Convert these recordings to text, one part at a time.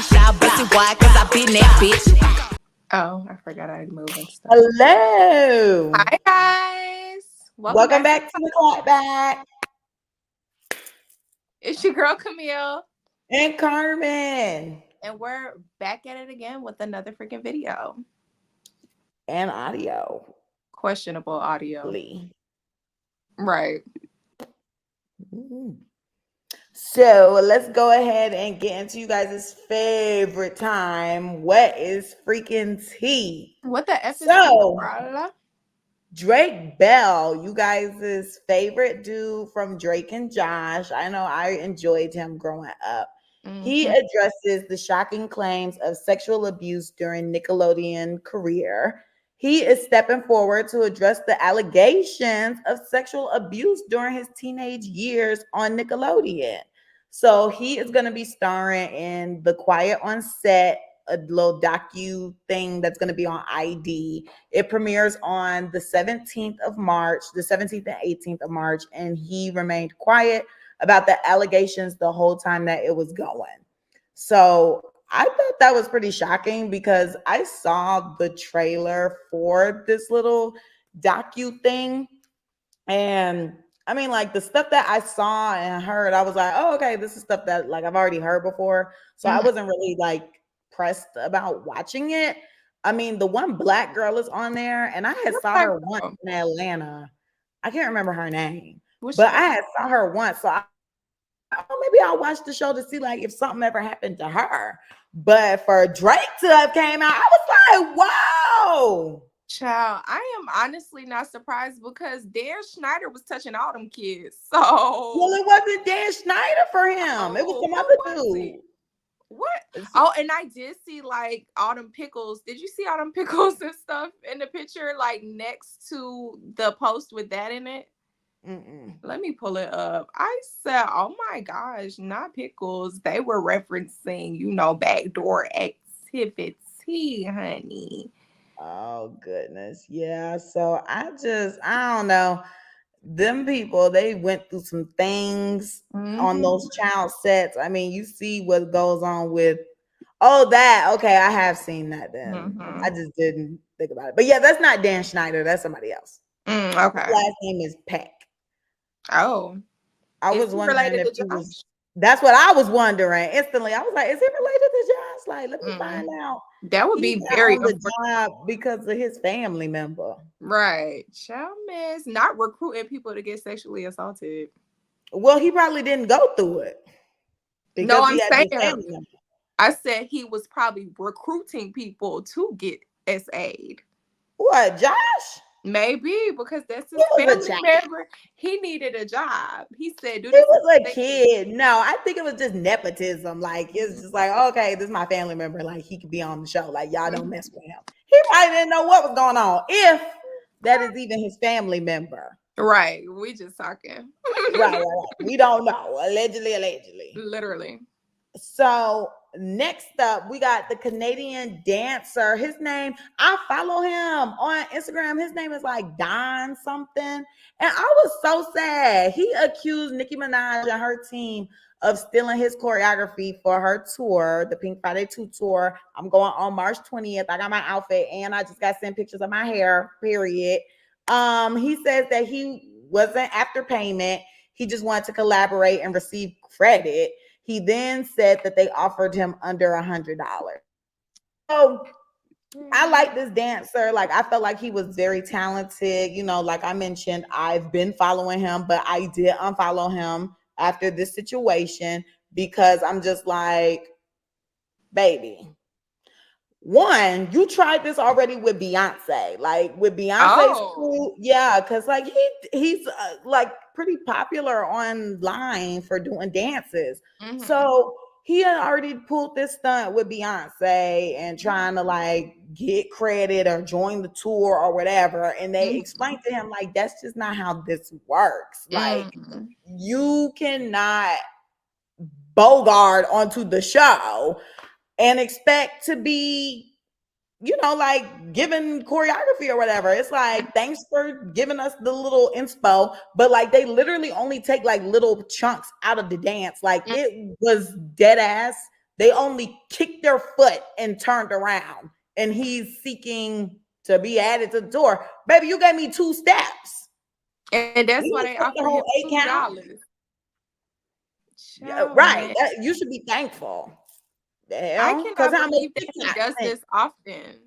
bitch. Y'all pussy wide, cause I been that bitch. Oh, I forgot I moved and stuff. Hello. Hi, guys. Welcome back to the Clapback. It's your girl, Camille. And Carmen. And we're back at it again with another freaking video. And audio. Questionable audio. Lee. Right. Mm-hmm. So let's go ahead and get into you guys' favorite time. What is freaking tea? What the F is so, tea, Drake Bell, you guys' favorite dude from Drake and Josh. I know I enjoyed him growing up. Mm-hmm. He addresses the shocking claims of sexual abuse during Nickelodeon career. He is stepping forward to address the allegations of sexual abuse during his teenage years on Nickelodeon. So he is going to be starring in The Quiet on Set, a little docu thing that's going to be on ID. It premieres on the 17th of March, the 17th and 18th of March, and he remained quiet about the allegations the whole time that it was going. So I thought that was pretty shocking because I saw the trailer for this little docu thing. And I mean, like the stuff that I saw and heard, I was like, oh, okay, this is stuff that like I've already heard before. So I wasn't really like pressed about watching it. I mean, the one black girl is on there, and I had saw her once in Atlanta. I can't remember her name, but I had saw her once. So maybe I'll watch the show to see like if something ever happened to her. But for Drake to have came out, I was like, wow. Child, I am honestly not surprised because Dan Schneider was touching all them kids. So well, it wasn't Dan Schneider for him. It was some other dude. What? Oh, and I did see like Autumn Pickles. Did you see Autumn Pickles and stuff in the picture, like next to the post with that in it? Let me pull it up. I said, oh my gosh, not Pickles. They were referencing, backdoor activity, honey. Oh, goodness. Yeah. So I don't know. Them people, they went through some things on those child sets. I mean, you see what goes on with, okay, I have seen that then. I just didn't think about it. But yeah, that's not Dan Schneider. That's somebody else. Okay. His last name is Peck. Oh. I was wondering if he was, that's what I was wondering instantly. I was like, is he related to Josh? Like, let me find out. That would be very on the job because of his family member. Right. Child miss not recruiting people to get sexually assaulted. Well, he probably didn't go through it. No, I'm saying I said he was probably recruiting people to get SA'd. What, Josh? Maybe because that's his family member. He needed a job. He said, "Do this." He was a kid. No, I think it was just nepotism. Like it's just like, okay, this is my family member. Like he could be on the show. Like y'all don't mess with him. He probably didn't know what was going on. If that is even his family member. Right. We just talking. right. We don't know. Allegedly. Literally. So next up, we got the Canadian dancer. His name, I follow him on Instagram. His name is like Don something. And I was so sad. He accused Nicki Minaj and her team of stealing his choreography for her tour, the Pink Friday 2 tour. I'm going on March 20th. I got my outfit and I just got sent pictures of my hair, period. He says that he wasn't after payment. He just wanted to collaborate and receive credit. He then said that they offered him under $100. So I like this dancer. Like I felt like he was very talented. Like I mentioned, I've been following him, but I did unfollow him after this situation because I'm just like, baby. One, you tried this already with Beyonce. Like with Beyonce's crew, yeah, because like he's like pretty popular online for doing dances. So he had already pulled this stunt with Beyonce and trying to like get credit or join the tour or whatever. And they explained to him like that's just not how this works. Like you cannot bogart onto the show and expect to be, like giving choreography or whatever. It's like, thanks for giving us the little inspo, but like they literally only take like little chunks out of the dance. Like it was dead ass They only kicked their foot and turned around, and he's seeking to be added to the tour. Baby, you gave me 2 steps. And that's You why didn't they take the offered whole him 8 count. $2. Right. You should be thankful. The I hell? Because cannot how many believe that he TikToks does sent? this often.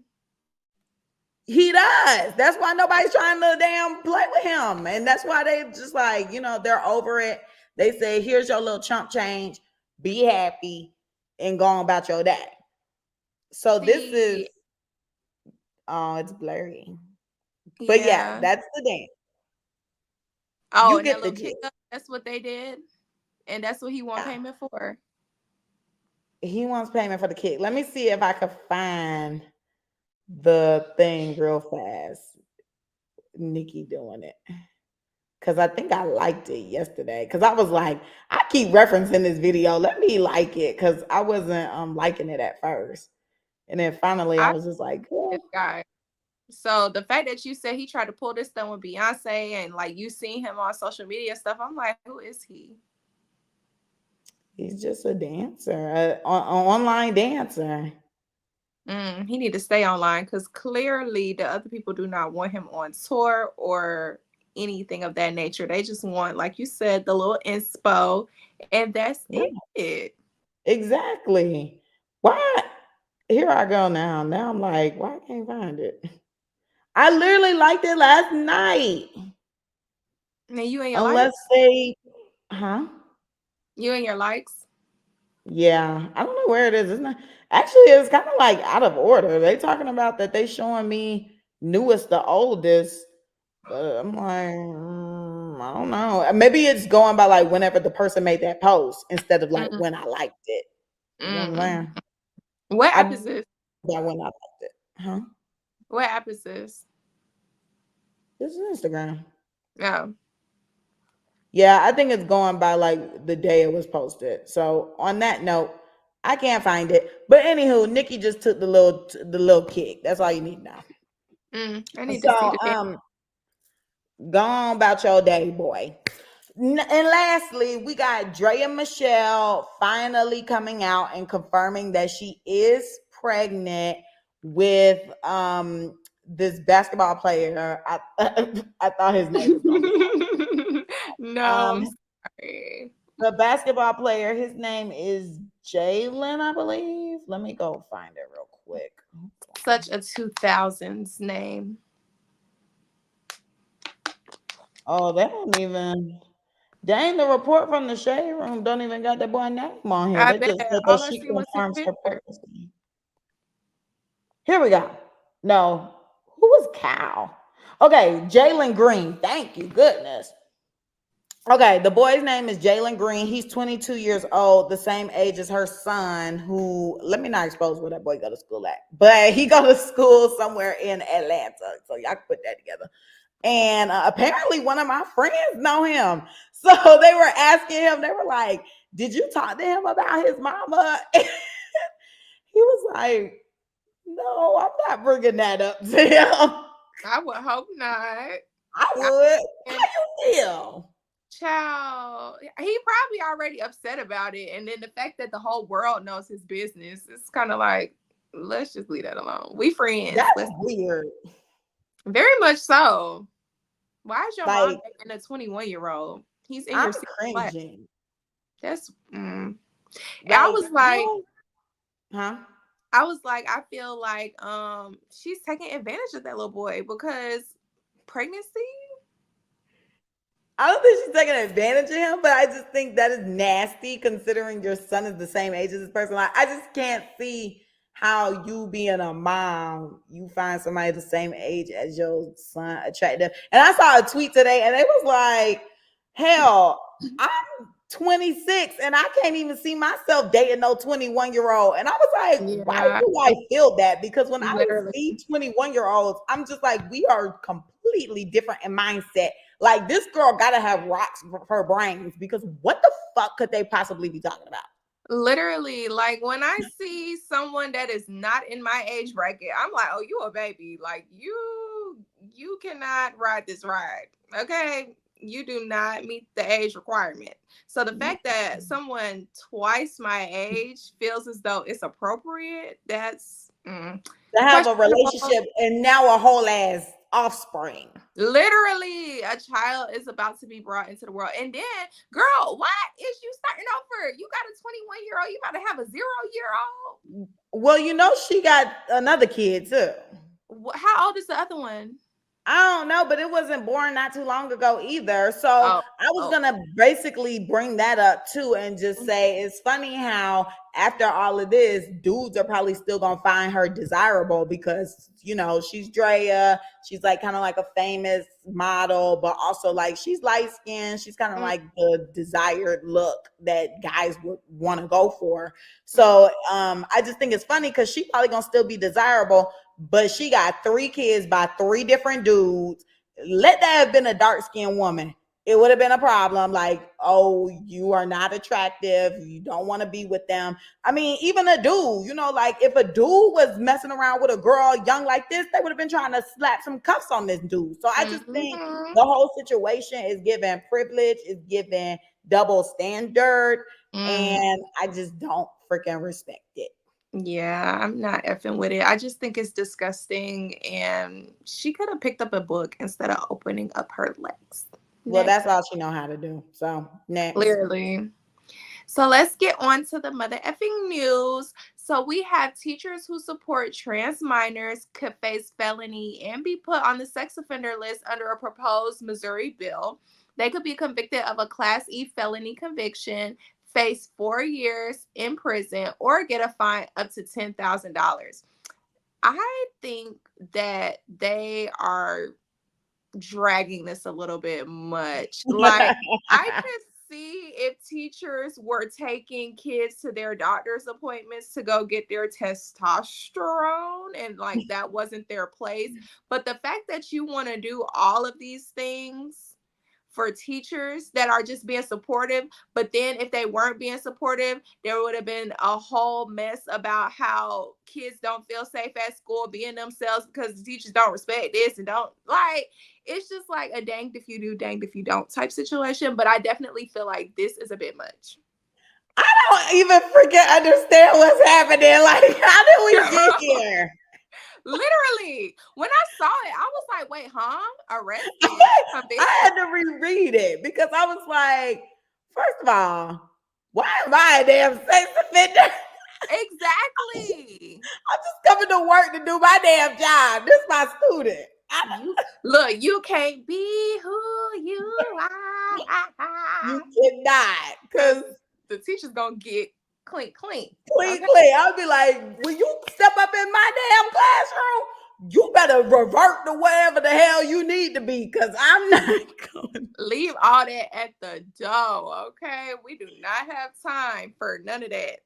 He does. That's why nobody's trying to damn play with him. And that's why they just like, they're over it. They say, here's your little chump change. Be happy and go on about your day. So this is, oh, it's blurry. But yeah, that's the dance. Oh, You and get that the little kick up, that's what they did. And that's what he wants payment for. He wants payment for the kick. Let me see if I could find the thing real fast. Nikki doing it. Because I think I liked it yesterday. Because I was like, I keep referencing this video. Let me like it. Because I wasn't liking it at first. And then finally I was just like, this guy. So the fact that you said he tried to pull this stuff with Beyonce and like you seen him on social media and stuff, I'm like, who is he? He's just a dancer, an online dancer. He need to stay online because clearly the other people do not want him on tour or anything of that nature. They just want, like you said, the little inspo, and that's it. Exactly. Why? Here I go now. Now I'm like, why I can't find it? I literally liked it last night. Now you and your Unless likes? they, You and your likes? Yeah, I don't know where it is. It's not actually. It's kind of like out of order. They talking about that they showing me newest to oldest, but I'm like, I don't know. Maybe it's going by like whenever the person made that post instead of like when I liked it. You know what I'm saying? What app is this? That when I liked it, huh? What app is this? This is Instagram. Oh. Yeah, I think it's going by like the day it was posted. So on that note, I can't find it. But anywho, Nikki just took the little kick. That's all you need now. I need to see the go on about your day, boy. And lastly, we got Drea Michelle finally coming out and confirming that she is pregnant with this basketball player. I thought his name was gonna be No, I'm sorry. The basketball player, his name is Jalen, I believe. Let me go find it real quick. Such a 2000s name. Oh, they don't even. Dang, the report from the Shade Room don't even got that boy name on here. They just said that she confirms her pregnancy. Here we go. No, who was Cal? Okay, Jalen Green. Thank you, goodness. Okay, the boy's name is Jalen Green. He's 22 years old, the same age as her son, who, let me not expose where that boy go to school at, but he go to school somewhere in Atlanta. So y'all can put that together. And apparently one of my friends know him. So they were asking him, they were like, did you talk to him about his mama? He was like, no, I'm not bringing that up to him. I would hope not. I would. How you feel? Child, he probably already upset about it. And then the fact that the whole world knows his business, it's kind of like, let's just leave that alone. We friends. That's weird. Very much so. Why is your mom dating a 21-year-old? He's in your cringing. That's I was like, I was like, I feel like she's taking advantage of that little boy because pregnancy. I don't think she's taking advantage of him, but I just think that is nasty considering your son is the same age as this person. Like, I just can't see how you being a mom, you find somebody the same age as your son attractive. And I saw a tweet today and it was like, hell, I'm 26 and I can't even see myself dating no 21-year-old. And I was like, why do I feel that? Because when I see 21-year-olds, I'm just like, we are completely different in mindset. Like, this girl gotta have rocks for her brains because what the fuck could they possibly be talking about? Literally, like when I see someone that is not in my age bracket, I'm like, oh, you a baby. Like you cannot ride this ride. Okay. you do not meet the age requirement. So the fact that someone twice my age feels as though it's appropriate, that's to have a relationship and now a whole ass offspring. Literally, a child is about to be brought into the world. And then, girl, what is you starting over? You got a 21-year-old, you about to have a 0-year-old? Well, you know, she got another kid too. How old is the other one? I don't know, but it wasn't born not too long ago either. So I was gonna basically bring that up too and just say it's funny how after all of this, dudes are probably still gonna find her desirable because you know she's Draya, she's like kind of like a famous model, but also like she's light skinned, she's kind of like the desired look that guys would want to go for. So I just think it's funny because she probably gonna still be desirable. But she got 3 kids by 3 different dudes. Let that have been a dark-skinned woman. It would have been a problem. Like, oh, you are not attractive. You don't want to be with them. I mean, even a dude, you know, like if a dude was messing around with a girl young like this, they would have been trying to slap some cuffs on this dude. So I just think the whole situation is giving privilege, is giving double standard. And I just don't freaking respect it. Yeah, I'm not effing with it. I just think it's disgusting, and she could have picked up a book instead of opening up her legs. Well, that's all she know how to do. So next. Clearly. So let's get on to the mother effing news. So we have teachers who support trans minors could face felony and be put on the sex offender list under a proposed Missouri bill. They could be convicted of a Class E felony conviction, face 4 years in prison, or get a fine up to $10,000. I think that they are dragging this a little bit much. Like, I could see if teachers were taking kids to their doctor's appointments to go get their testosterone and like that wasn't their place. But the fact that you want to do all of these things for teachers that are just being supportive, but then if they weren't being supportive, there would have been a whole mess about how kids don't feel safe at school being themselves because the teachers don't respect this and don't like. It's just like a danged if you do, danged if you don't type situation. But I definitely feel like this is a bit much. I don't even freaking understand what's happening. Like, how did we get here? Literally, when I saw it, I was like, wait, arrested? I had to reread it because I was like, first of all, why am I a damn sex offender? Exactly. I'm just coming to work to do my damn job. This is my student. Look, you can't be who you are. You cannot, because the teacher's gonna get clean. I'll be like, when you step up in my damn classroom, you better revert to wherever the hell you need to be, because I'm not going. Leave all that at the door, okay? We do not have time for none of that.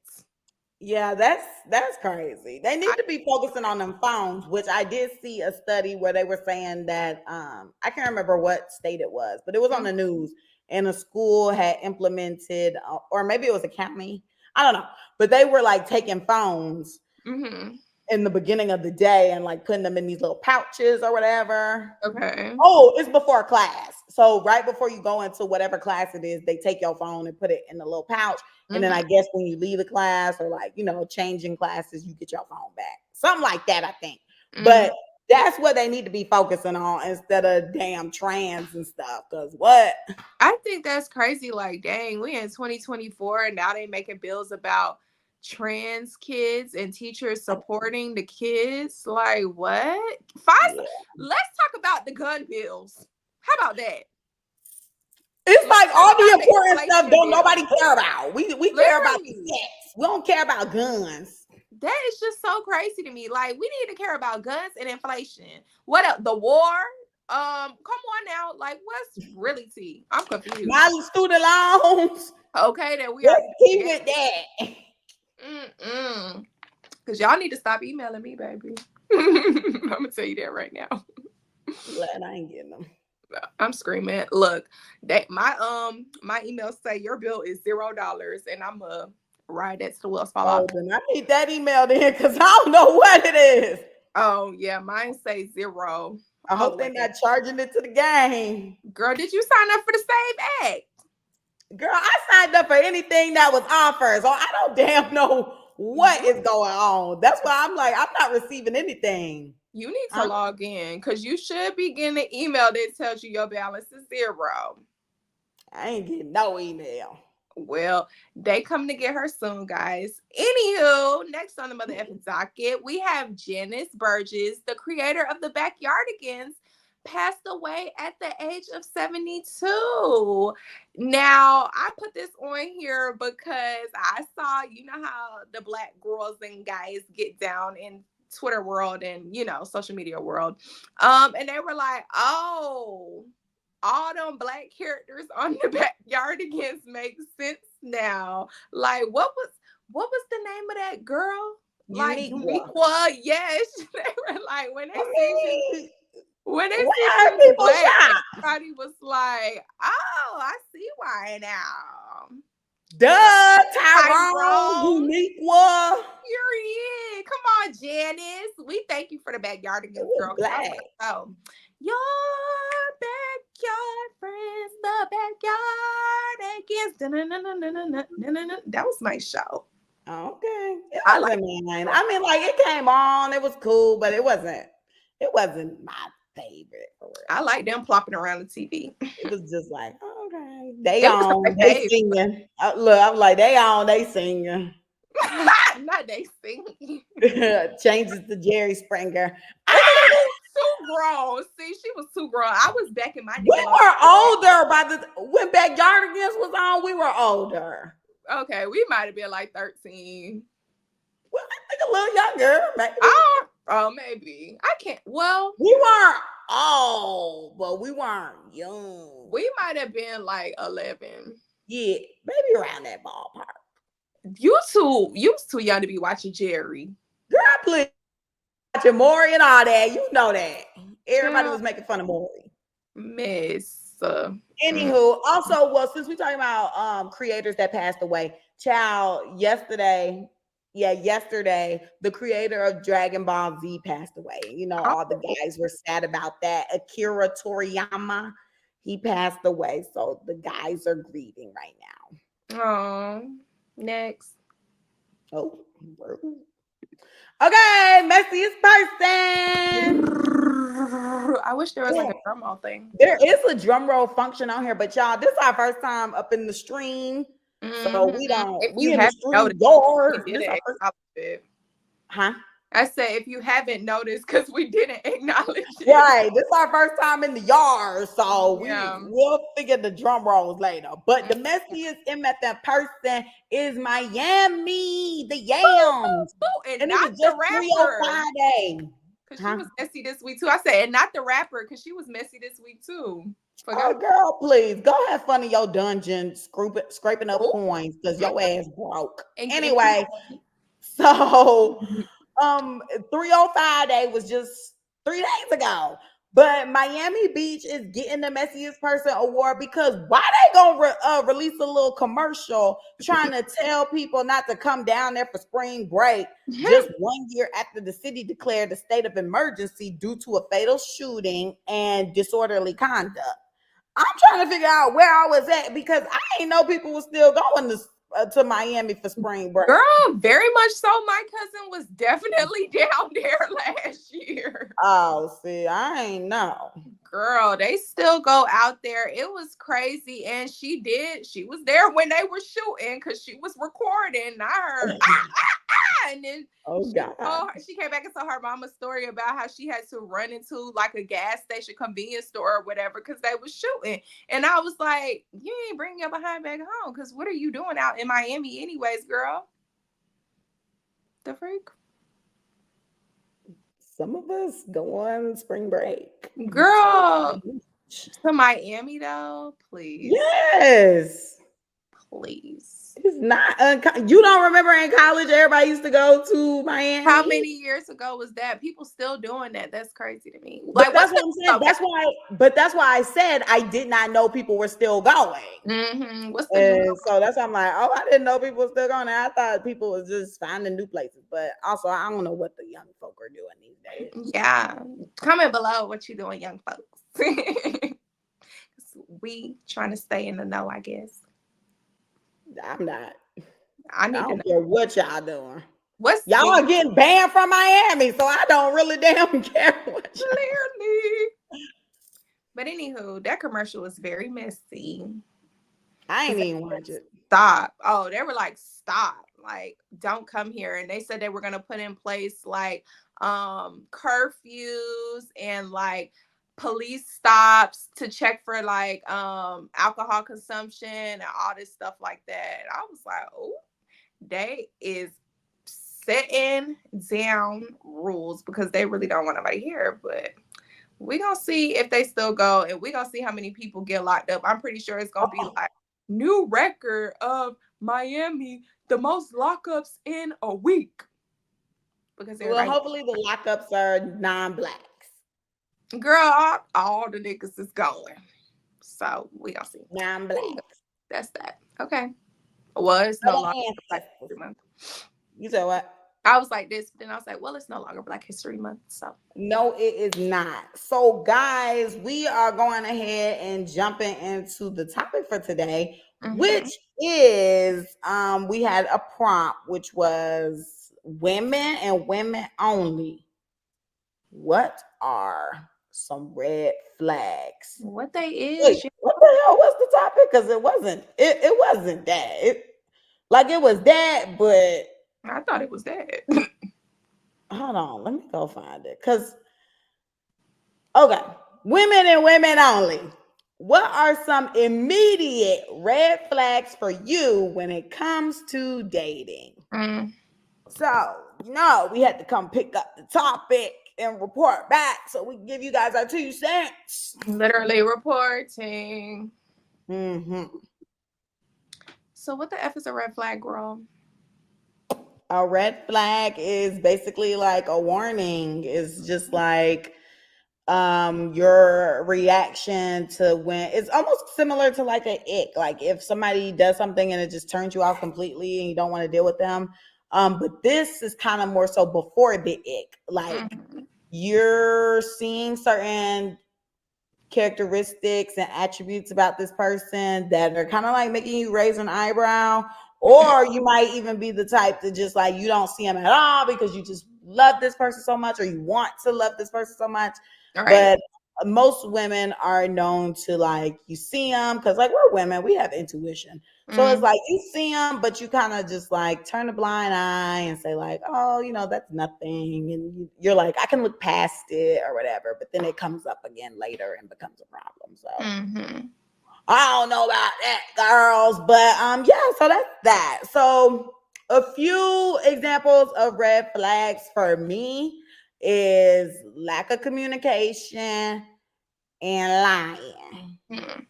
Yeah, that's crazy. They need to be focusing on them phones, which I did see a study where they were saying that I can't remember what state it was, but it was on the news, and a school had implemented, or maybe it was a county, I don't know, but they were like taking phones in the beginning of the day and like putting them in these little pouches or whatever. Okay. Oh, it's before class. So right before you go into whatever class it is, they take your phone and put it in the little pouch. And then I guess when you leave the class or like, you know, changing classes, you get your phone back. Something like that, I think. But that's what they need to be focusing on instead of damn trans and stuff. Because what? I think that's crazy. Like, dang, we in 2024 and now they making bills about trans kids and teachers supporting the kids. Like, what? Let's talk about the gun bills. How about that? It's like all the important stuff don't nobody care about. We care about the sex. We don't care about guns. That is just so crazy to me. Like, we need to care about guns and inflation. What else? The war? Come on now. Like, what's really tea? I'm confused. My student loans. Okay, then we are keep with that. Because y'all need to stop emailing me, baby. I'm gonna tell you that right now. Glad I ain't getting them. I'm screaming. Look, that my emails say your bill is $0, and I'm ride that to the wheels fall off. Then I need that email then, because I don't know what it is. Oh yeah, mine say 0. I all the hope they're way not down. charging it to the game. Girl, did you sign up for the Save Act? Girl, I signed up for anything that was offered, so I don't damn know what is going on. That's why I'm like, I'm not receiving anything. You need to log in because you should be getting an email that tells you your balance is 0. I ain't getting no email. Well, they come to get her soon, guys. Anywho, next on the mother effing docket, we have Janice Burgess, the creator of the Backyardigans, passed away at the age of 72. Now, I put this on here because I saw, you know how the Black girls and guys get down in Twitter world and, you know, social media world. And they were like, oh, all them Black characters on the Backyardigans make sense now. Like, what was the name of that girl? Like Uniqua. Yes. They were like, when they see people Black, everybody was like, oh, I see why now. Duh, Tyrone, Uniqua. Period. Come on, Janice. We thank you for the Backyardigans, girl. Black. Oh, your backyard friends, the Backyardigans. That was my show. Okay, I like mine. I mean, like it came on, it was cool, but it wasn't my favorite. I like them plopping around the TV. It was just like, okay, they singing. Look, I'm like, they singing. Not they singing. Changes to Jerry Springer. Too grown. See, she was too grown. I was back in my. We were older when Backyardigans was on. We were older. Okay, we might have been like 13. Well, I think a little younger, maybe. Oh, maybe. I can't. Well, we weren't old, but we weren't young. We might have been like 11. Yeah, maybe around that ballpark. You was too young to be watching Jerry. Girl, please. Watching Maury and all that. You know that. Everybody was making fun of Maury. Anywho, also, well, since we're talking about creators that passed away, child, yesterday, the creator of Dragon Ball Z passed away. You know, all the guys were sad about that. Akira Toriyama, he passed away. So the guys are grieving right now. Oh, next. Oh, okay, Messiest Person. I wish there was like a drum roll thing. There is a drum roll function on here, but y'all, this is our first time up in the stream. So we don't. If we you in have the stream yard. Huh? I say if you haven't noticed, because we didn't acknowledge it. Right. This is our first time in the yard. So we'll figure the drum rolls later. But the messiest MFM person is Miami, the Yams. And not the rapper. Because she was messy this week too. I said, and not the rapper, because she was messy this week too. Oh, girl, please go have fun in your dungeon, scraping up coins because your ass broke. Anyway, so 305 Day was just 3 days ago. But Miami Beach is getting the Messiest Person award because why they gonna release a little commercial trying to tell people not to come down there for spring break just 1 year after the city declared a state of emergency due to a fatal shooting and disorderly conduct? I'm trying to figure out where I was at because I didn't know people were still going to Miami for spring break. Girl, very much so. My cousin was definitely down there last year. Oh, see, I ain't know. Girl, they still go out there. It was crazy. And she was there when they were shooting because she was recording. I heard, and then she came back and told her mama's story about how she had to run into like a gas station convenience store or whatever because they was shooting. And I was like, you ain't bringing your behind back home because what are you doing out in Miami anyways, girl? The freak? Some of us go on spring break. Girl, to Miami though, please. Yes. Please. It's not. You don't remember in college, everybody used to go to Miami. How many years ago was that? People still doing that. That's crazy to me. But that's what I'm saying. That's why I said I did not know people were still going. Mm-hmm. What's the so that's why I'm like, oh, I didn't know people were still going. I thought people was just finding new places. But also, I don't know what the young folk are doing these days. Yeah. Comment below what you doing, young folks. We trying to stay in the know, I guess. I'm not. I don't care what y'all doing. What's y'all are getting banned from Miami, so I don't really damn care what clearly. But anywho, that commercial was very messy. I ain't even watch it. Stop. Oh, they were like, stop. Like, don't come here. And they said they were gonna put in place like curfews and like police stops to check for like alcohol consumption and all this stuff like that. I was like, oh, they is setting down rules because they really don't want nobody here. But we gonna see if they still go, and we gonna see how many people get locked up. I'm pretty sure it's gonna be like new record of Miami, the most lockups in a week. Because hopefully the lockups are non-blacks. Girl, all the niggas is going. So we gonna see. Non-blacks. That's that. Okay. Well, it's no longer Black History Month. You said what? I was like this, but then I was like, well, it's no longer Black History Month. So no, it is not. So guys, we are going ahead and jumping into the topic for today, which is we had a prompt which was women and women only. What are some red flags? What they is? Wait, what the hell was the topic? Because it wasn't that. It was that, but I thought it was that. Hold on, let me go find it. Okay, women and women only. What are some immediate red flags for you when it comes to dating? So, we had to come pick up the topic and report back so we can give you guys our 2 cents. Literally reporting. Mm-hmm. So what the F is a red flag, girl? A red flag is basically like a warning. It's just like your reaction to when it's almost similar to like an ick. Like if somebody does something and it just turns you off completely and you don't want to deal with them. But this is kind of more so before the ick. Like you're seeing certain characteristics and attributes about this person that are kind of like making you raise an eyebrow, or you might even be the type to just like you don't see them at all because you just love this person so much, or you want to love this person so much. Right. But most women are known to like you see them because like we're women, we have intuition. So it's like you see them, but you kind of just like turn a blind eye and say like, oh, that's nothing. And you're like, I can look past it or whatever. But then it comes up again later and becomes a problem. So I don't know about that, girls. But so that's that. So a few examples of red flags for me is lack of communication and lying.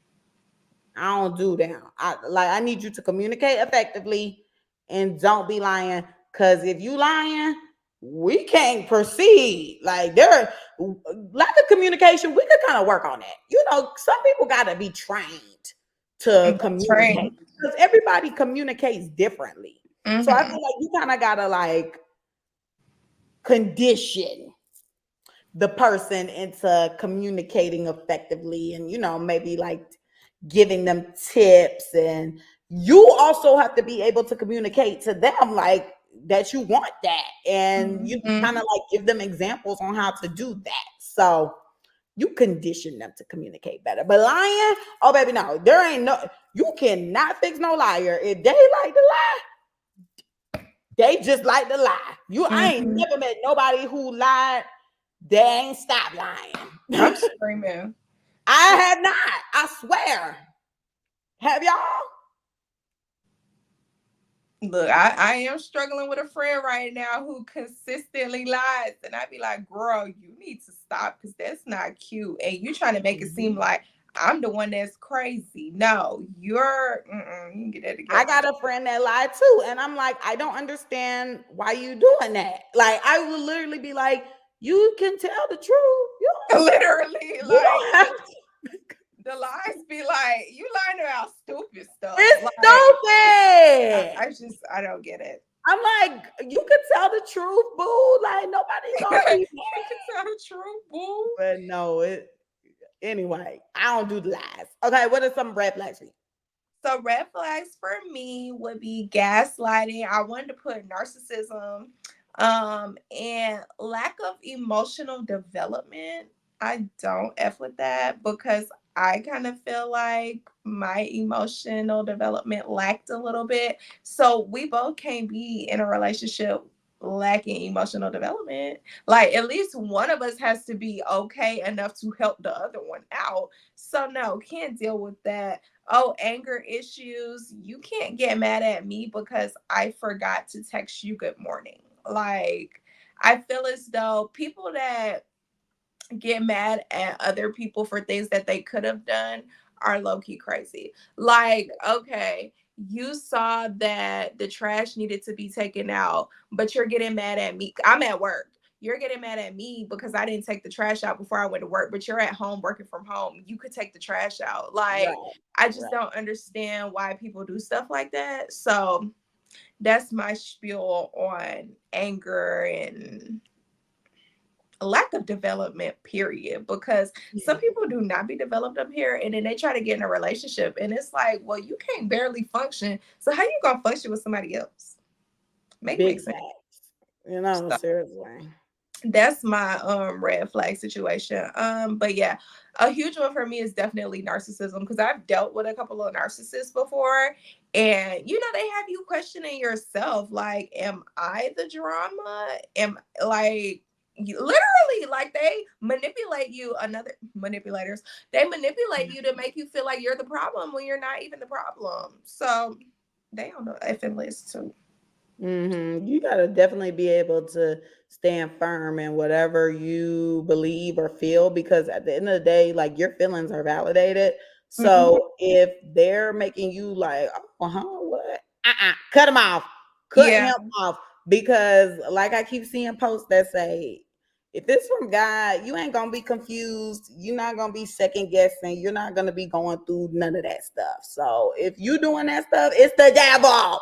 I don't do that. I need you to communicate effectively and don't be lying. Because if you lying, we can't proceed. Like lack of communication, we could kind of work on that. Some people got to be trained to communicate because everybody communicates differently. So I feel like you kind of got to like condition the person into communicating effectively and, maybe like giving them tips, and you also have to be able to communicate to them like that you want that, and you kind of like give them examples on how to do that. So you condition them to communicate better. But lying, oh baby, no, you cannot fix no liar. If they like to lie, they just like to lie. I ain't never met nobody who lied. They ain't stop lying. I'm screaming. I have not. I swear. Have y'all? Look, I am struggling with a friend right now who consistently lies. And I'd be like, girl, you need to stop because that's not cute. And you trying to make it seem like I'm the one that's crazy. No, you're, you can get that together. I got a friend that lied too. And I'm like, I don't understand why you doing that. Like, I would literally be like, you can tell the truth. Literally, You like, don't have to. the lies be like, you lying about stupid stuff. It's like, stupid. I don't get it. I'm like, you can tell the truth, boo. Like, nobody's gonna be You can tell the truth, boo. But no, anyway, I don't do the lies. Okay, what are some red flags for you? So red flags for me would be gaslighting. I wanted to put narcissism, and lack of emotional development. I don't F with that because I kind of feel like my emotional development lacked a little bit. So we both can't be in a relationship lacking emotional development. Like at least one of us has to be okay enough to help the other one out. So no, can't deal with that. Oh, anger issues. You can't get mad at me because I forgot to text you good morning. Like, I feel as though people that get mad at other people for things that they could have done are low-key crazy. Like, okay, you saw that the trash needed to be taken out, but you're getting mad at me. I'm at work. You're getting mad at me because I didn't take the trash out before I went to work, but you're at home working from home. You could take the trash out. Like, Right, I just don't understand why people do stuff like that. So that's my spiel on anger and lack of development, period. Because some people do not be developed up here, and then they try to get in a relationship, and it's like, well, you can't barely function. So how you gonna function with somebody else? Make big sense. facts. You know, So seriously. that's my red flag situation. But yeah, a huge one for me is definitely narcissism because I've dealt with a couple of narcissists before, and you know they have you questioning yourself, like, am I the drama? Am like literally like they manipulate you, another manipulators, they manipulate you to make you feel like you're the problem when you're not even the problem. So they don't know effing list too. You got to definitely be able to stand firm in whatever you believe or feel because at the end of the day, like your feelings are validated. Mhm. So if they're making you like, oh, what? Cut them off. Cut Yeah, him off. Because like I keep seeing posts that say, if it's from God, you ain't gonna be confused. You're not gonna be second guessing. You're not gonna be going through none of that stuff. So if you doing that stuff, it's the devil.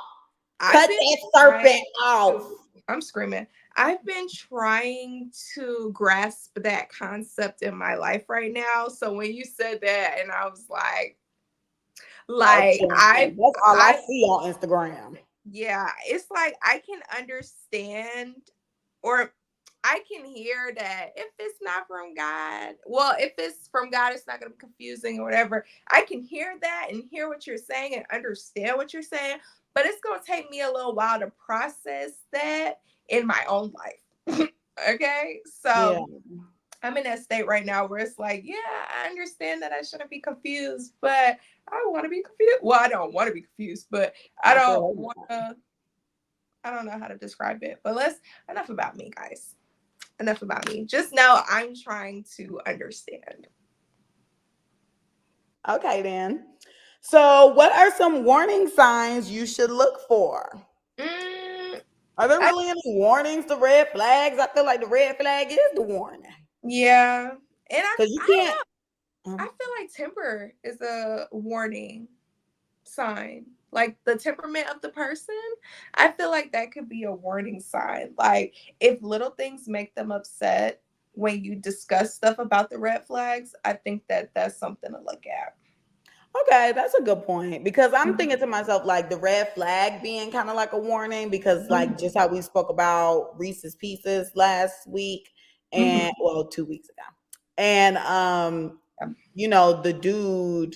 I've Cut been that trying serpent off. I'm screaming. I've been trying to grasp that concept in my life right now. So when you said that, and I was like That's all I I, see on Instagram. yeah, it's like I can understand, or I can hear that if it's not from God, well, if it's from God, it's not going to be confusing or whatever. I can hear that and hear what you're saying and understand what you're saying, but it's going to take me a little while to process that in my own life. Okay. Yeah, So I'm in that state right now where it's like, yeah, I understand that I shouldn't be confused, but I want to be confused. Well, I don't want to be confused, but I I don't feel want to, I don't know how to describe it. But enough about me, guys. Enough about me. Just know I'm trying to understand. okay then. So, what are some warning signs you should look for? Mm, Are there I, really any warnings to red flags? I feel like the red flag is the warning yeah. And because you I don't can't. know. I feel like temper is a warning sign. Like the temperament of the person, I feel like that could be a warning sign. Like if little things make them upset when you discuss stuff about the red flags, I think that that's something to look at. Okay, that's a good point because I'm thinking to myself like the red flag being kind of like a warning because like Mhm. just how we spoke about Reese's Pieces last week and Mhm. well 2 weeks ago. And you know, the dude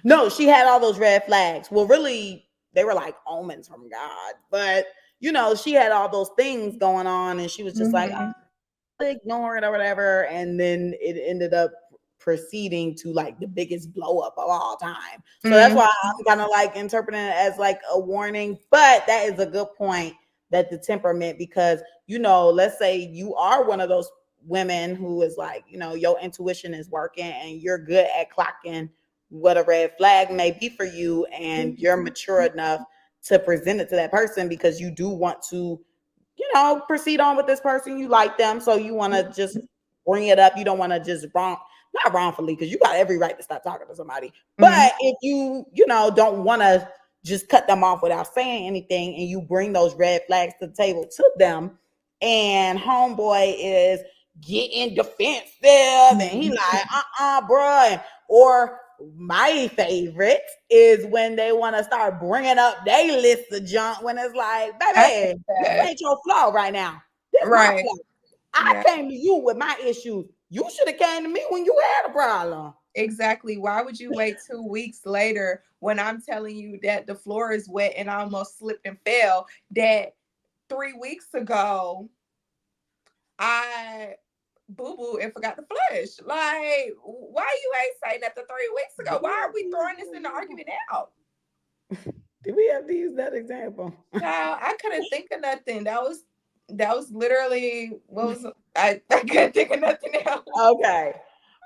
no, she had all those red flags. Well, really they were like omens from God, but you know, she had all those things going on and she was just like Mhm. ignore it or whatever. And then it ended up proceeding to like the biggest blow up of all time. So that's Mhm. why I'm kind of like interpreting it as like a warning. But that is a good point that the temperament, because you know, let's say you are one of those women who is like, you know, your intuition is working and you're good at clocking what a red flag may be for you, and you're mature enough to present it to that person because you do want to, you know, proceed on with this person. You like them, so you want to just bring it up. You don't want to just not wrongfully, because you got every right to stop talking to somebody. But if you know, don't want to just cut them off without saying anything, and you bring those red flags to the table to them, and homeboy is getting defensive and he like, bruh. Or my favorite is when they want to start bringing up their list of junk when it's like, baby, this ain't your flaw right now. This my flaw. I came to you with my issues. You should have came to me when you had a problem. Exactly. Why would you wait 2 weeks later when I'm telling you that the floor is wet and I almost slipped and fell, that 3 weeks ago I boo-boo and forgot to flush? Like, why you ain't saying that 3 weeks ago? Why are we throwing this in the argument now? Did we have to use that example? No, I couldn't think of nothing. That was literally what was I couldn't think of nothing else. Okay.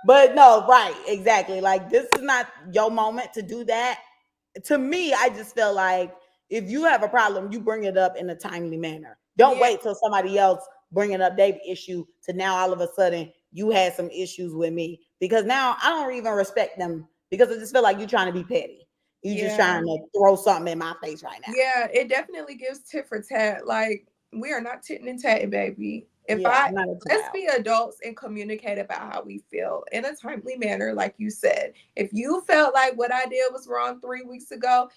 But no, right, exactly. Like, this is not your moment to do that. To me, I just feel like if you have a problem, you bring it up in a timely manner. Don't wait till somebody else bringing up their issue to now all of a sudden you had some issues with me, because now I don't even respect them, because I just feel like you're trying to be petty. You just trying to throw something in my face right now. Yeah, it definitely gives tit for tat. Like, we are not titting and tatting, baby. Let's be adults and communicate about how we feel in a timely manner, like you said. If you felt like what I did was wrong 3 weeks ago,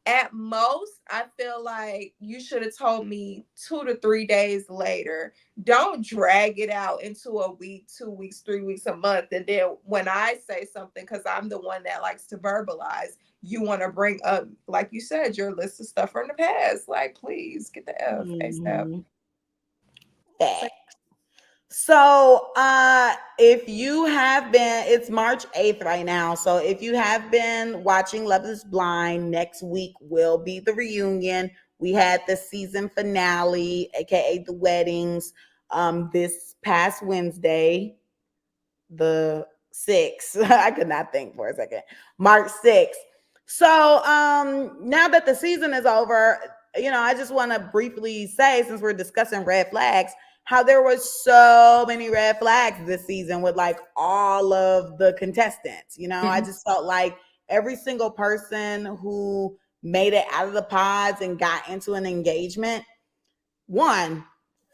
at most, I feel like you should have told me 2 to 3 days later. Don't drag it out into a week, 2 weeks, 3 weeks, a month. And then when I say something, because I'm the one that likes to verbalize, you want to bring up, like you said, your list of stuff from the past. Like, please get the F ASAP. So if you have been, it's March 8th right now. So if you have been watching Love is Blind, next week will be the reunion. We had the season finale, aka the weddings, this past Wednesday, the 6th. I could not think for a second. March 6th. So now that the season is over, you know, I just want to briefly say, since we're discussing red flags, how there was so many red flags this season with like all of the contestants. You know, I just felt like every single person who made it out of the pods and got into an engagement, one,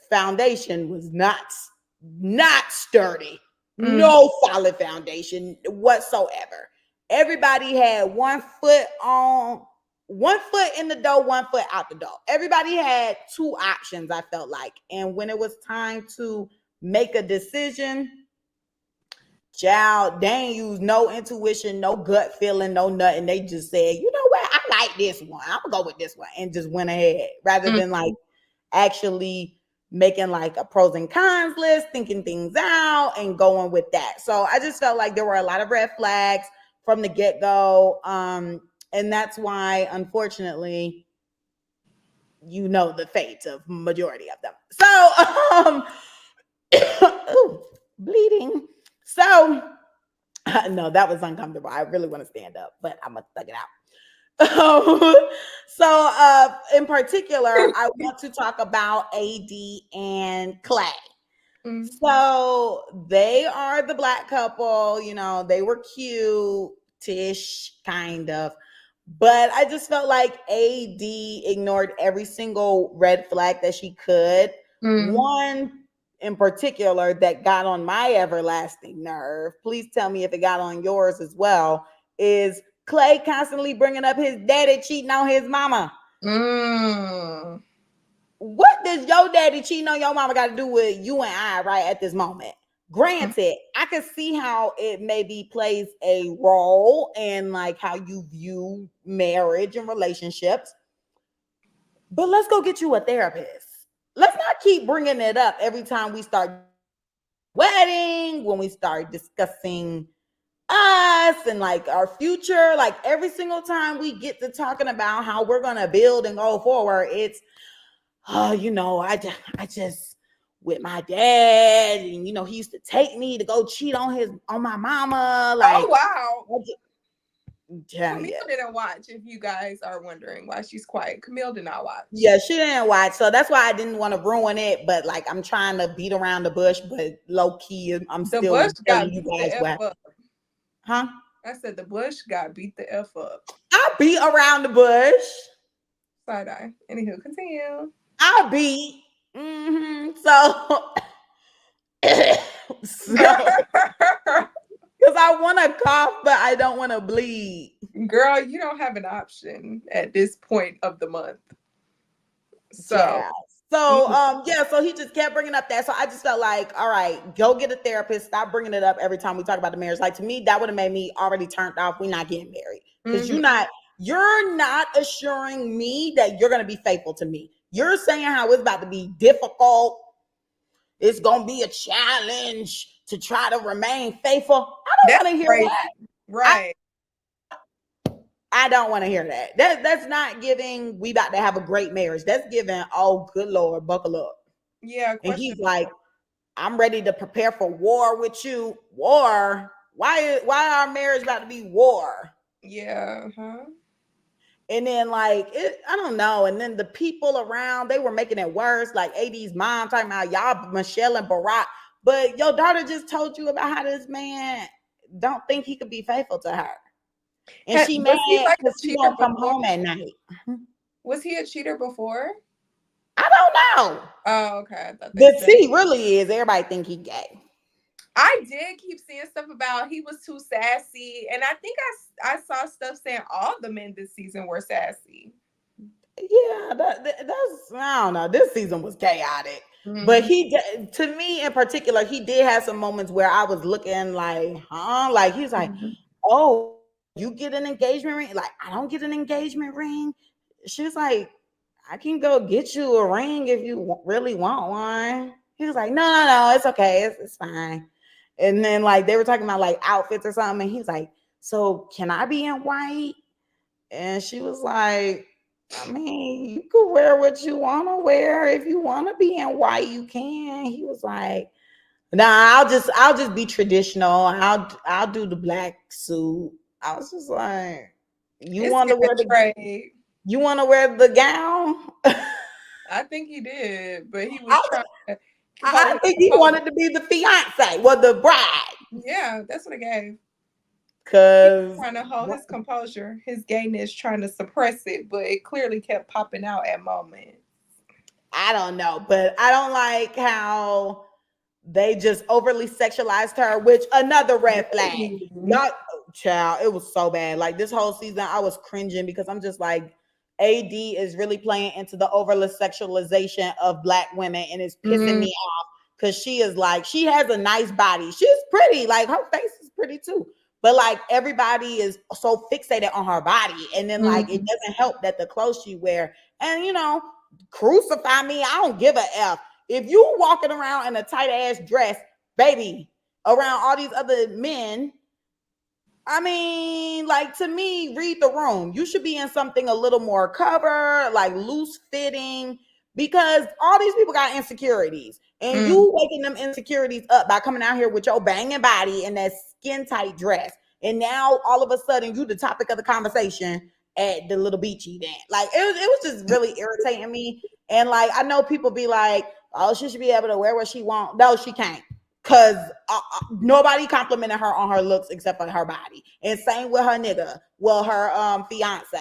foundation was not sturdy. No solid foundation whatsoever. Everybody had 1 foot in the door, 1 foot out the door. Everybody had 2 options, I felt like. And when it was time to make a decision, child, they ain't used no intuition, no gut feeling, no nothing. They just said, you know what, I like this one. I'm gonna go with this one, and just went ahead, rather than like actually making like a pros and cons list, thinking things out and going with that. So I just felt like there were a lot of red flags from the get-go. And that's why, unfortunately, you know the fate of majority of them. So, bleeding. So, no, that was uncomfortable. I really want to stand up, but I'm going to thug it out. So, in particular, I want to talk about AD and Clay. So they are the Black couple. You know, they were cute-ish, kind of. But I just felt like AD ignored every single red flag that she could. One in particular that got on my everlasting nerve, please tell me if it got on yours as well, is Clay constantly bringing up his daddy cheating on his mama. What does your daddy cheating on your mama got to do with you and I right at this moment? Granted, I can see how it maybe plays a role in like how you view marriage and relationships, but let's go get you a therapist. Let's not keep bringing it up every time we start wedding, when we start discussing us and like our future. Like every single time we get to talking about how we're going to build and go forward, it's, oh, you know, I just with my dad, and he used to take me to go cheat on my mama. Like, oh wow. Camille didn't watch, if you guys are wondering why she's quiet. Camille did not watch. Yeah, she didn't watch. So that's why I didn't want to ruin it. But like, I'm trying to beat around the bush, but low key, I'm The still bush got telling you beat guys the what. F up. Huh? I said the bush got beat the F up. I beat around the bush. Side eye. Anywho, continue. I beat. So, because I want to cough, but I don't want to bleed. Girl, you don't have an option at this point of the month. So, yeah. So he just kept bringing up that. So I just felt like, all right, go get a therapist. Stop bringing it up every time we talk about the marriage. Like, to me, that would have made me already turned off. We're not getting married because you're not assuring me that you're going to be faithful to me. You're saying how it's about to be difficult. It's going to be a challenge to try to remain faithful. I don't want to hear that. Right. I don't want to hear that. That's not giving, we about to have a great marriage. That's giving, oh, good Lord, buckle up. Yeah. And he's like, I'm ready to prepare for war with you. War? Why our marriage about to be war? Yeah. And then I don't know. And then the people around, they were making it worse. Like AD's mom talking about y'all, Michelle and Barack. But your daughter just told you about how this man don't think he could be faithful to her. And she mad because she won't come home at night. Was he a cheater before? I don't know. Oh, okay. The T really is. Everybody think he gay. I did keep seeing stuff about he was too sassy. And I think I saw stuff saying all the men this season were sassy. Yeah, that's, I don't know. This season was chaotic. But to me in particular, he did have some moments where I was looking like, huh? Like, he's like, oh, you get an engagement ring? Like, I don't get an engagement ring. She's like, I can go get you a ring if you really want one. He was like, no, it's okay. It's fine. And then they were talking about outfits or something. And he's like, so can I be in white? And she was like, I mean, you could wear what you want to wear. If you want to be in white, you can. He was like, nah, I'll just be traditional. I'll do the black suit. I was just like, you want to wear the gown? I think he did, but he was trying to. I think he wanted to be the fiance, the bride. Yeah, that's what it gave. Because trying to hold his composure, his gayness, trying to suppress it, but it clearly kept popping out at moments. I don't know, but I don't like how they just overly sexualized her, which another red flag. Not child, it was so bad. Like this whole season, I was cringing because I'm just like, AD is really playing into the overly sexualization of Black women, and it's pissing me off because she is she has a nice body. She's pretty, like her face is pretty too. But everybody is so fixated on her body, and then it doesn't help that the clothes she wear, and crucify me, I don't give a F. If you walking around in a tight ass dress, baby, around all these other men, I mean, to me, read the room. You should be in something a little more cover, loose fitting, because all these people got insecurities. And you waking them insecurities up by coming out here with your banging body and that skin tight dress. And now all of a sudden you the topic of the conversation at the little beach event. It was just really irritating me. And I know people be like, oh, she should be able to wear what she wants. No, she can't. Because nobody complimented her on her looks except for her body. And same with her nigga. Well, her fiance.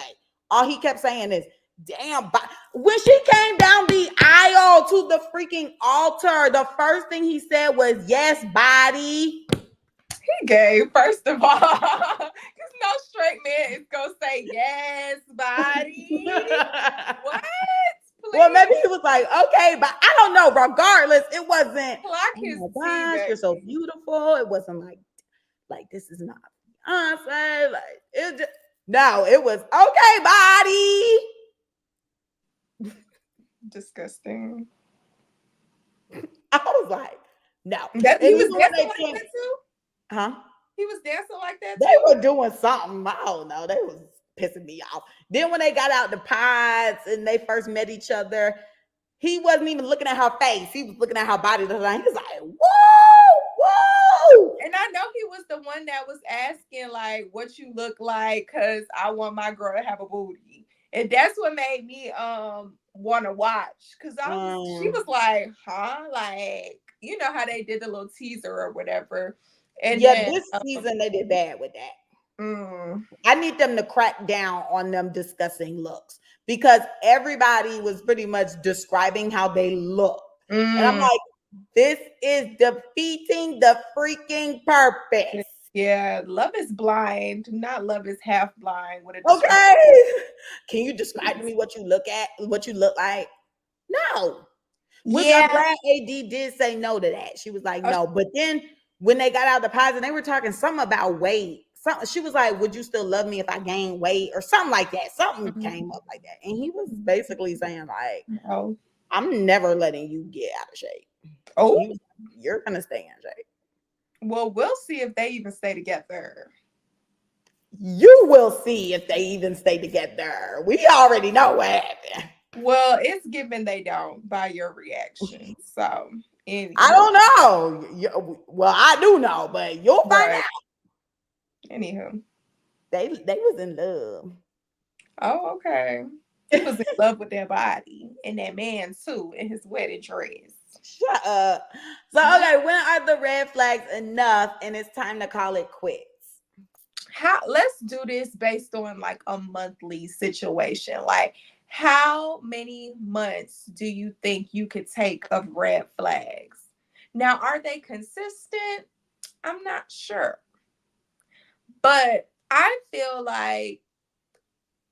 All he kept saying is, damn, when she came down the aisle to the freaking altar, the first thing he said was, yes, body. He gay, first of all. Because no straight man is going to say, yes, body. What? Please. Well, maybe he was like, okay, but I don't know. Regardless, it wasn't, oh my gosh, you're so beautiful. It wasn't like this is not Beyonce. No, it was, okay, body. Disgusting. I was like, no. He was dancing like that too? Huh? He was dancing like that too? They were doing something. I don't know. They was pissing me off. Then when they got out the pods and they first met each other, He wasn't even looking at her face. He was looking at her body. He was like, whoa. And I know he was the one that was asking, like, what you look like, because I want my girl to have a booty. And that's what made me want to watch. Because she was like, huh? Like, you know how they did the little teaser or whatever. And yeah, this season they did bad with that. I need them to crack down on them discussing looks, because everybody was pretty much describing how they look. And I'm like, this is defeating the freaking purpose. Yeah, love is blind, not love is half blind. Okay. Can you describe to me what you look like? No. Which I'm glad AD did say no to that. She was like, no. But then when they got out the pods and they were talking something about weight, she was like, would you still love me if I gained weight or something like that? Something came up like that. And he was basically saying like, no, I'm never letting you get out of shape. Oh, you're going to stay in shape. Well, we'll see if they even stay together. You will see if they even stay together. We already know what happened. Well, it's given they don't by your reaction. So, anyway. I don't know. Well, I do know, but you'll find out. Anywho, they was in love. Oh, okay. He was in love with their body and that man too in his wedding dress. Shut up. So, okay, when are the red flags enough and it's time to call it quits? Let's do this based on like a monthly situation. Like, how many months do you think you could take of red flags? Now, are they consistent? I'm not sure. But I feel like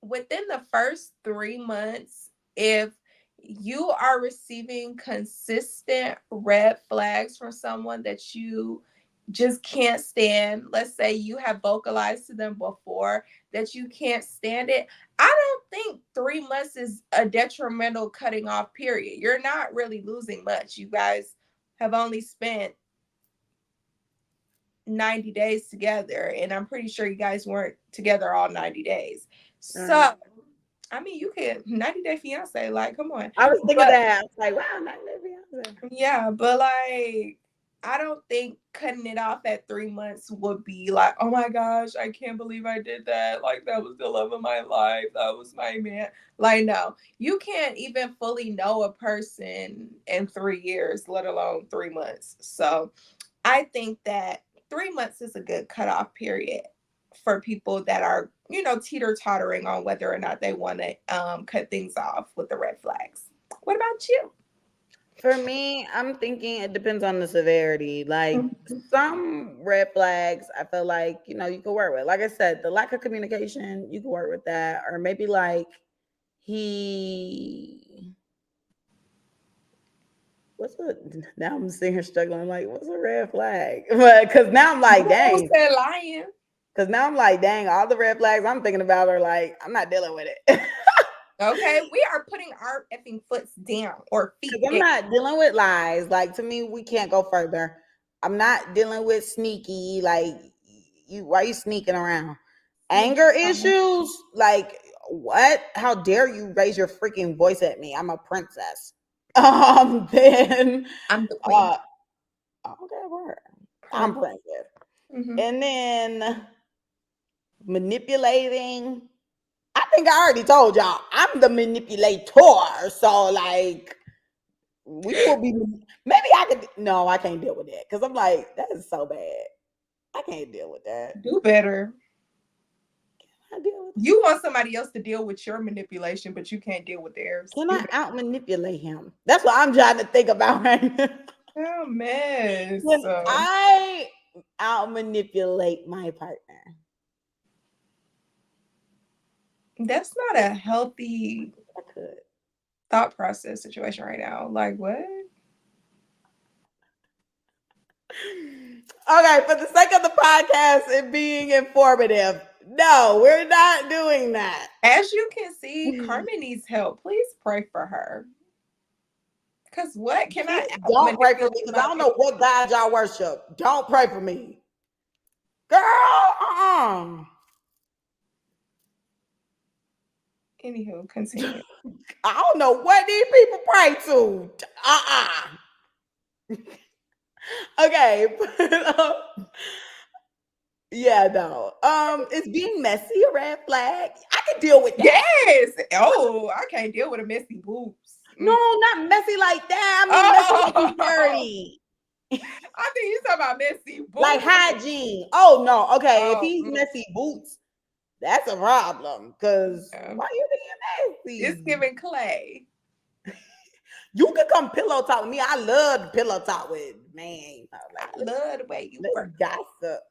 within the first 3 months, if you are receiving consistent red flags from someone that you just can't stand, let's say you have vocalized to them before that you can't stand it, I don't think 3 months is a detrimental cutting off period. You're not really losing much. You guys have only spent 90 days together, and I'm pretty sure you guys weren't together all 90 days. So I mean, you could 90-day fiance, like, come on. I was thinking that. I was like, wow, 90-day fiance. Yeah, but like, I don't think cutting it off at 3 months would be like, oh my gosh, I can't believe I did that. Like, that was the love of my life. That was my man. Like, no, you can't even fully know a person in 3 years, let alone 3 months. So I think that 3 months is a good cutoff period for people that are, teeter-tottering on whether or not they want to cut things off with the red flags. What about you? For me, I'm thinking it depends on the severity. Like some red flags, I feel like, you can work with. Like I said, the lack of communication, you can work with that. Or maybe like now I'm sitting here struggling. Like, what's a red flag? But because now I'm like, dang. Who said lying? Because now I'm like, dang, all the red flags I'm thinking about are like, I'm not dealing with it. Okay, we are putting our effing foots down or feet down. I'm not dealing with lies. Like, to me, we can't go further. I'm not dealing with sneaky. Like, why are you sneaking around? Anger issues? Like, what? How dare you raise your freaking voice at me? I'm a princess. Then I'm the queen. Okay, word. I'm princess. And then manipulating. I think I already told y'all I'm the manipulator. So like we will be. Maybe I could. No, I can't deal with that because I'm like that is so bad. I can't deal with that. Do better. You want somebody else to deal with your manipulation, but you can't deal with theirs. Can I out manipulate him? That's what I'm trying to think about right now. Oh man. When I out manipulate my partner. That's not a healthy thought process situation right now. Like what? Okay, for the sake of the podcast and being informative, no, we're not doing that. As you can see, Carmen needs help. Please pray for her. Because what can I? Don't pray for me because I don't know what God y'all worship. Don't pray for me. Girl, Anywho, continue. I don't know what these people pray to. Okay. Yeah, no. Is being messy a red flag? I can deal with that. Yes. Oh, I can't deal with a messy boobs. No, not messy like that. I mean messy like you dirty. I think you talking about messy boots. Like hygiene. Oh no. Okay. If Oh, he's messy boots, that's a problem. Cause yeah. why you being messy? It's giving clay. You can come pillow talk with me. I love the pillow talk with man. I love the way you work. Gossip.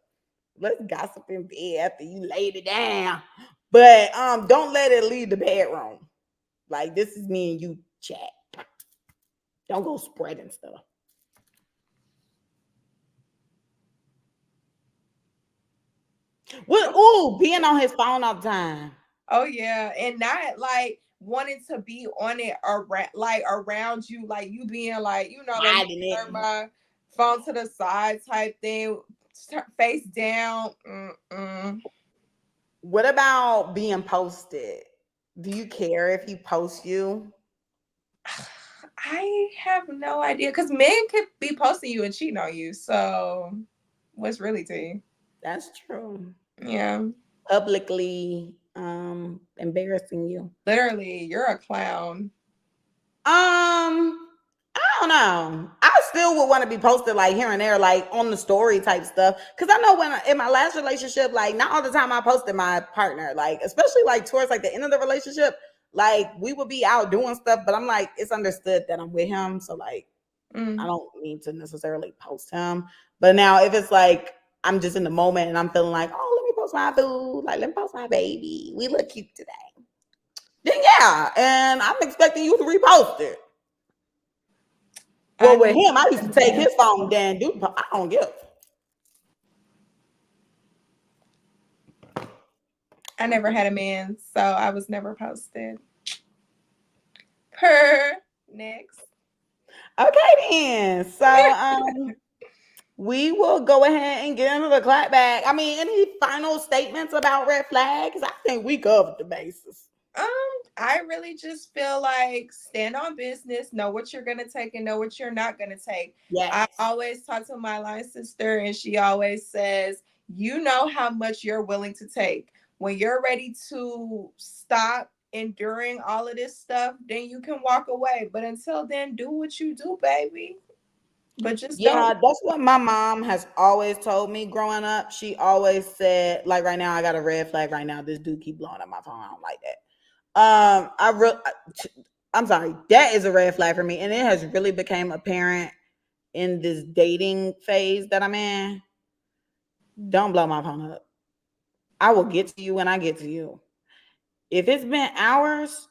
Let's gossip in bed after you laid it down. But don't let it leave the bedroom. Like this is me and you chat. Don't go spreading stuff. Well, ooh, being on his phone all the time. Oh yeah, and not like wanting to be on it around you, like you being like, you know, let me turn my phone to the side type thing, face down. What about being posted? Do you care if he posts you? I have no idea, because men could be posting you and cheating on you. So what's really tea? That's true. Yeah. Publicly embarrassing you. Literally, you're a clown. I don't know. I still would want to be posted like here and there, like on the story type stuff. Cause I know when in my last relationship, like not all the time I posted my partner, like especially like towards like the end of the relationship, like we would be out doing stuff, but I'm like, it's understood that I'm with him. So like I don't need to necessarily post him. But now if it's like I'm just in the moment and I'm feeling like, oh, let me post my food, like let me post my baby. We look cute today. Then yeah, and I'm expecting you to repost it. Well, with him, I used to take his phone down. Dude, I don't give. I never had a man, so I was never posted. Next. Okay, then. So we will go ahead and get into the clapback. I mean, any final statements about red flags? I think we covered the bases. I really just feel like stand on business, know what you're gonna take and know what you're not gonna take. Yes. I always talk to my line sister, and she always says, you know how much you're willing to take. When you're ready to stop enduring all of this stuff, then you can walk away. But until then, do what you do, baby. But just don't. That's what my mom has always told me growing up. She always said, like right now, I got a red flag right now. This dude keep blowing up my phone. I don't like that. I'm sorry, that is a red flag for me, and it has really become apparent in this dating phase that I'm in. Don't blow my phone up. I will get to you when I get to you. If it's been hours,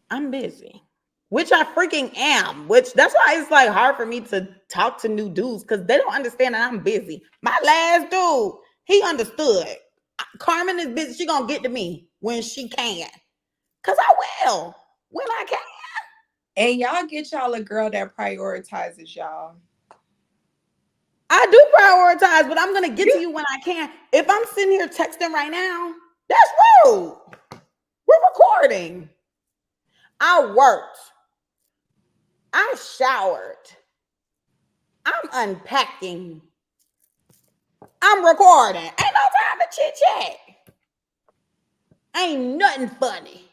I'm busy, which I freaking am. Which that's why it's like hard for me to talk to new dudes because they don't understand that I'm busy. My last dude, he understood. Carmen is busy. She gonna get to me when she can. Cause I will when I can. And y'all get y'all a girl that prioritizes y'all. I do prioritize, but I'm gonna get to you when I can. If I'm sitting here texting right now, that's rude. We're recording. I worked. I showered. I'm unpacking. I'm recording. Ain't no time to chit chat. Ain't nothing funny.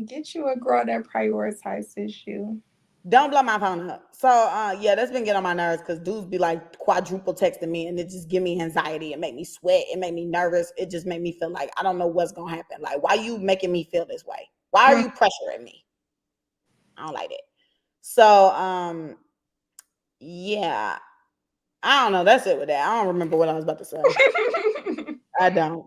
Get you a girl that prioritizes you. Don't blow my phone up. So yeah, that's been getting on my nerves because dudes be like quadruple texting me and it just give me anxiety. It make me sweat. It make me nervous. It just made me feel like I don't know what's gonna happen. Like, why you making me feel this way? Why are you pressuring me? I don't like it. So yeah. I don't know. That's it with that. I don't remember what I was about to say. I don't.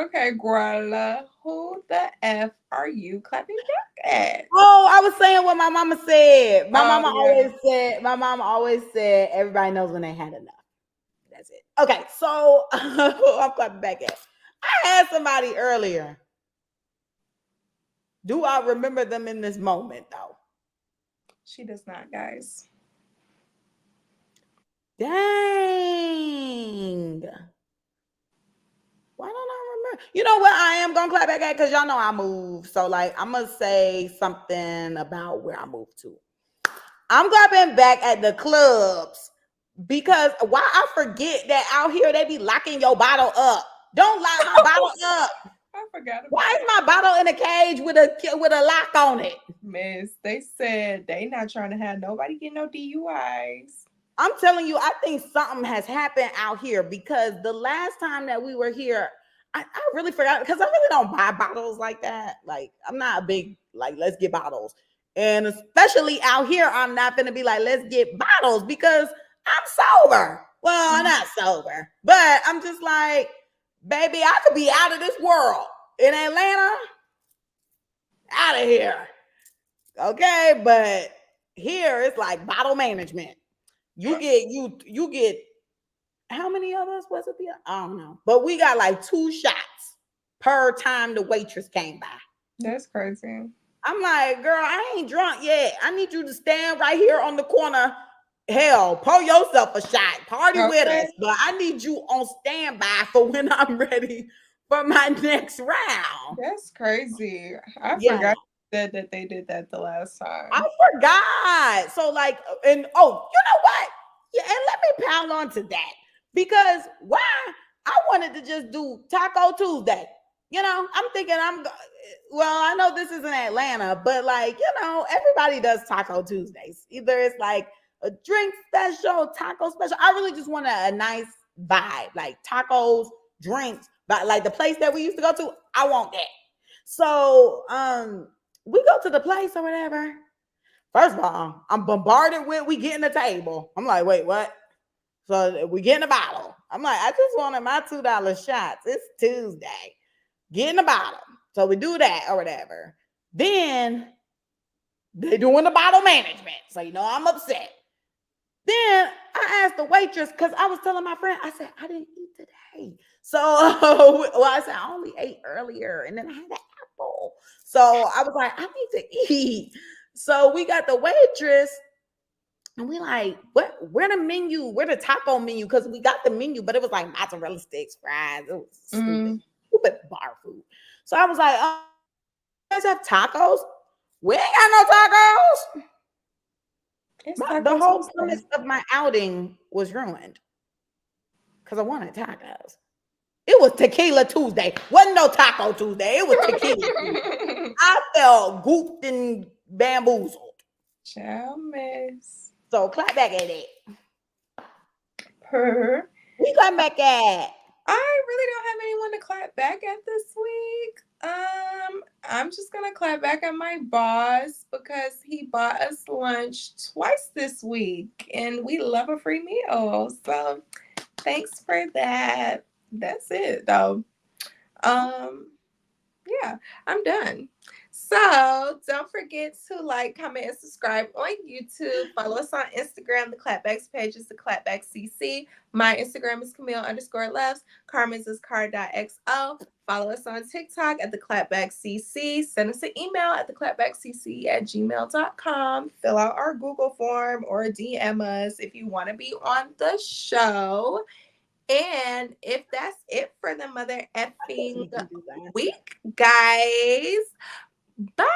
Okay, Guala, who the F are you clapping back at? Oh, I was saying what my mama said. My mama always said, everybody knows when they had enough. That's it. Okay, so I'm clapping back at. I had somebody earlier. Do I remember them in this moment though? She does not, guys. Dang. Why don't I remember? You know what? I am gonna clap back at because y'all know I moved. So like I'm gonna say something about where I moved to. I'm clapping back at the clubs because why I forget that out here they be locking your bottle up. Don't lock my bottle up. I forgot about Why is my bottle in a cage with a lock on it? Miss, they said they not trying to have nobody get no DUIs. I'm telling you, I think something has happened out here because the last time that we were here, I really forgot because I really don't buy bottles like that. Like, I'm not a big, like, let's get bottles. And especially out here, I'm not going to be like, let's get bottles because I'm sober. Well, I'm not sober, but I'm just like, baby, I could be out of this world in Atlanta, out of here. Okay. But here it's like bottle management. You get how many of us was it? I don't know. But we got like 2 shots per time the waitress came by. That's crazy. I'm like, girl, I ain't drunk yet. I need you to stand right here on the corner. Hell, pour yourself a shot. Party with us. But I need you on standby for when I'm ready for my next round. That's crazy. I forgot that they did that the last time. I forgot. So like, and oh, you know what? Yeah, and let me pound on to that because why? I wanted to just do Taco Tuesday. You know, I'm thinking well, I know this isn't Atlanta, but like, you know, everybody does Taco Tuesdays. Either it's like a drink special, taco special. I really just want a nice vibe, like tacos, drinks, but like the place that we used to go to, I want that. So, we go to the place or whatever. First of all, I'm bombarded with we getting the table. I'm like, wait, what? So we getting a bottle. I'm like, I just wanted my $2 shots. It's Tuesday. Getting a bottle. So we do that or whatever. Then they doing the bottle management. So you know I'm upset. Then I asked the waitress because I was telling my friend, I said, I didn't eat today. So well, I said I only ate earlier and then I had an apple. So I was like, I need to eat. So we got the waitress and we like, where the menu? Where the taco menu? Because we got the menu, but it was like mozzarella sticks, fries. It was stupid bar food. So I was like, oh, you guys have tacos? We ain't got no tacos. The whole premise of my outing was ruined because I wanted tacos. It was Tequila Tuesday. Wasn't no Taco Tuesday. It was Tequila Tuesday. I felt gooped and bamboozled. Child miss. So clap back at it. Per. We clap back at. I really don't have anyone to clap back at this week. I'm just gonna clap back at my boss because he bought us lunch twice this week, and we love a free meal. So thanks for that. That's it, though. Yeah, I'm done. So don't forget to like, comment, and subscribe on YouTube. Follow us on Instagram. The Clapback's page is the ClapbackCC. My Instagram is Camille_loves. Carmen's is car.xo. Follow us on TikTok at the ClapbackCC. Send us an email at theclapbackcc@gmail.com. Fill out our Google form or DM us if you want to be on the show. And if that's it for the mother effing week, guys, bye.